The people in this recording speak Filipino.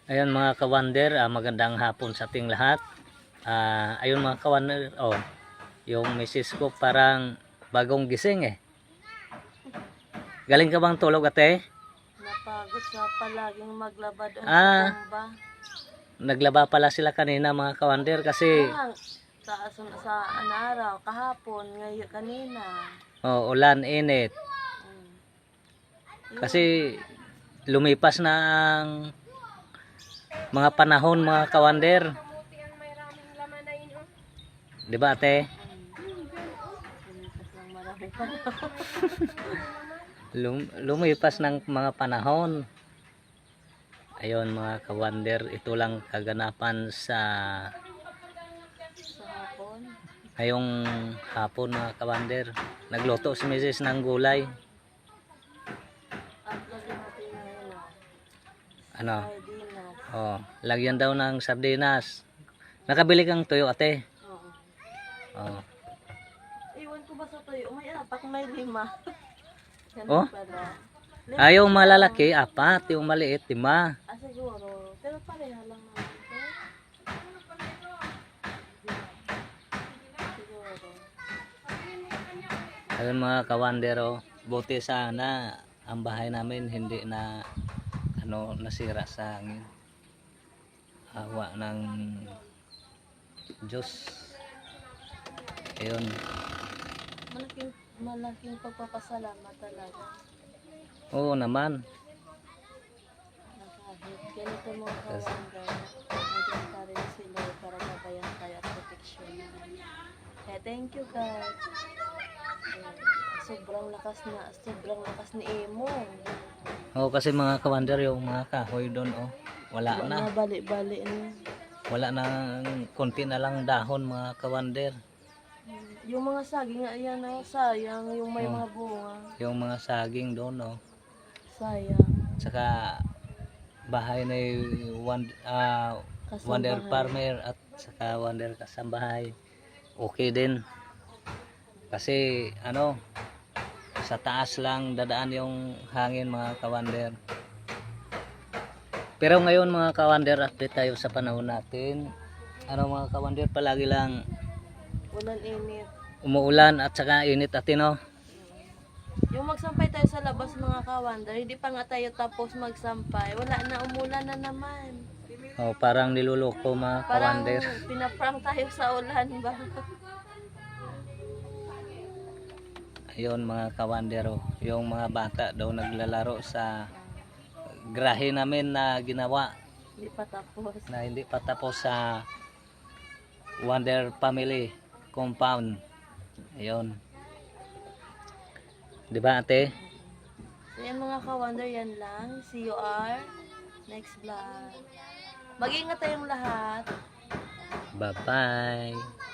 Ayun mga kawander, magandang hapon sa ating lahat. Ayun mga kawander, yung misis ko parang bagong gising eh. Galing ka bang tulog ate? Napagod sa palaging maglaba doon Ah. sa bomba. Naglaba pala sila kanina mga kawander kasi Sa araw, kahapon, ngayon, kanina. ulan, init. Kasi lumipas na ang mga panahon mga kawander. Di ba ate? Lumipas ng maraming panahon. Lumipas ng mga panahon. Ayun mga kawander, ito lang kaganapan sa hapon. ngayong hapon mga kawander. Nagluto si Mrs. ng gulay. At lagyan natin ng Ano? sardinas. Lagyan daw ng sardinas. Nakabili kang tuyo ate? Oo. Iwan ko ba sa tuyo? May apat, may 5. Oh? Pala. Yung malalaki, 4. Yung maliit, 5. Siguro. Pero pareha lang naman ito. Siguro. Ayun mga kawandero, buti sana ang bahay namin hindi na nasira sa hangin. Awa ng Diyos. Ayun. Malaking pagpapasalamat talaga. Oo naman. Kahit ganito mo kawanda, nagyan pa rin sila para gabayan tayo at protection. Kaya thank you God. Sobrang lakas ni Emo. Kasi mga kawander, yung mga kahoy doon, wala na. Bali-bali na. Wala na, konti na lang dahon mga kawander. Yung mga saging, ayan sayang yung may mga bunga. Yung mga saging doon, Sayang. Saka bahay na Wonder Farmer at saka Wonder Kasambahay. Okay din. Kasi sa taas lang dadaan yung hangin mga kawander. Pero ngayon mga kawander, update tayo sa panahon natin. Mga kawander, palagi lang Ulan, init. umuulan at saka init atin Yung magsampay tayo sa labas mga kawander, hindi pa nga tayo tapos magsampay. Wala na, umulan na naman. Parang niluloko mga kawander. Parang pinaprank tayo sa ulan ba? Ayun mga kawander, yung mga bata daw naglalaro sa grahe namin na ginawa. Hindi pa tapos. Na hindi pa tapos sa Wonder Family Compound. Ayun. Di ba ate? So yan mga kawander, yan lang. See you our next vlog. Mag-ingat tayong lahat. Bye-bye.